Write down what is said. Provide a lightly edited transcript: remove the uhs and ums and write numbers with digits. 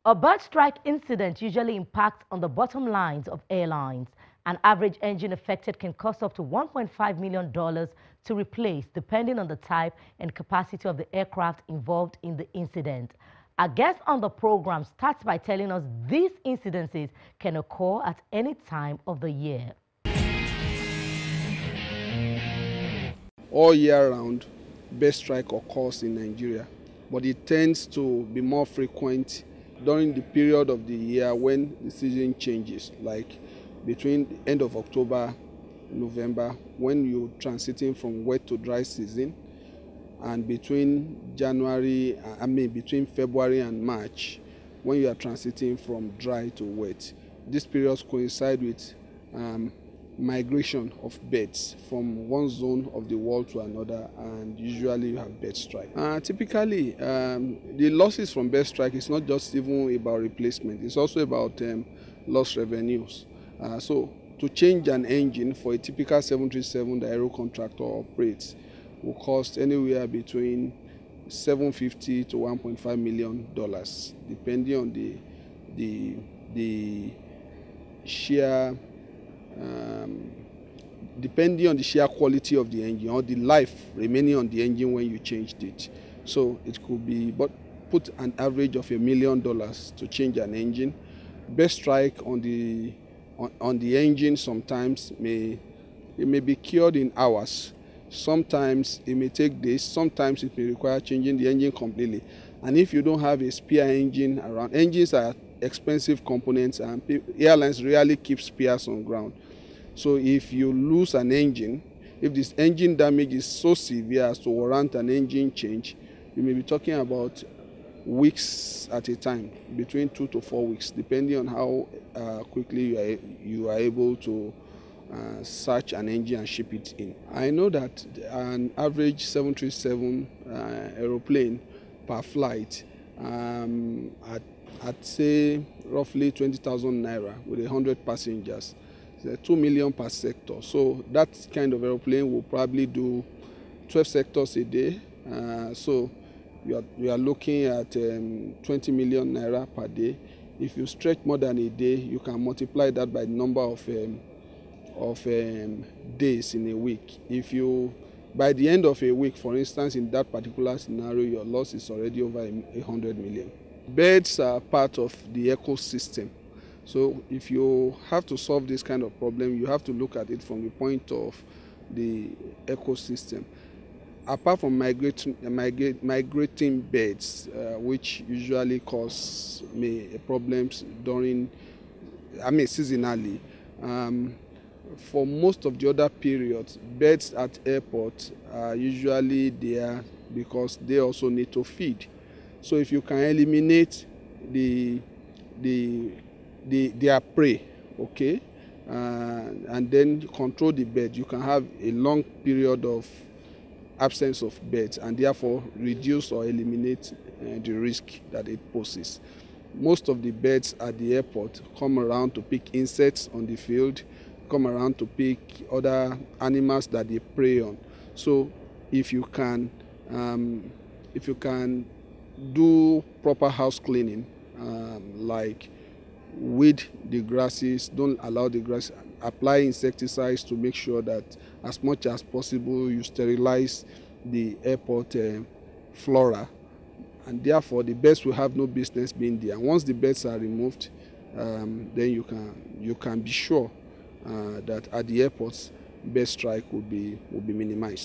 A bird strike incident usually impacts on the bottom lines of airlines. An average engine affected can cost up to $1.5 million to replace, depending on the type and capacity of the aircraft involved in the incident. Our guest on the program starts by telling us these incidences can occur at any time of the year. All year round, bird strike occurs in Nigeria, but it tends to be more frequent during the period of the year when the season changes, like between the end of October, November, when you're transiting from wet to dry season, and between between February and March, when you are transiting from dry to wet. These periods coincide with migration of birds from one zone of the world to another, and usually you have bird strike. Typically, the losses from bird strike is not just even about replacement, it's also about lost revenues. So to change an engine for a typical 737 that aero contractor operates will cost anywhere between $750 to $1.5 million, depending on the sheer quality of the engine or the life remaining on the engine when you changed it. So it could be, but put an average of $1 million to change an engine. Bird strike on the engine sometimes may be cured in hours. Sometimes it may take days. Sometimes it may require changing the engine completely. And if you don't have a spare engine around, engines are expensive components and airlines rarely keep spares on ground. So if you lose an engine, if this engine damage is so severe as to warrant an engine change, you may be talking about weeks at a time, between 2 to 4 weeks, depending on how quickly you are able to search an engine and ship it in. I know that an average 737 aeroplane per flight at say roughly 20,000 naira with 100 passengers, 2 million per sector. So that kind of aeroplane will probably do 12 sectors a day. So we are looking at 20 million naira per day. If you stretch more than a day, you can multiply that by the number of days in a week. If you, by the end of a week, for instance, in that particular scenario, your loss is already over 100 million. Birds are part of the ecosystem. So if you have to solve this kind of problem, you have to look at it from the point of the ecosystem. Apart from migrating birds, which usually cause problems during, seasonally, for most of the other periods, birds at airports are usually there because they also need to feed. So if you can eliminate their prey, okay, and then control the bird, you can have a long period of absence of birds and therefore reduce or eliminate the risk that it poses. Most of the birds at the airport come around to pick insects on the field, come around to pick other animals that they prey on. So if you can do proper house cleaning, like weed the grasses, don't allow the grass, apply insecticides to make sure that as much as possible you sterilize the airport flora, and therefore the birds will have no business being there. And once the birds are removed, then you can be sure that at the airports bird strike will be minimized.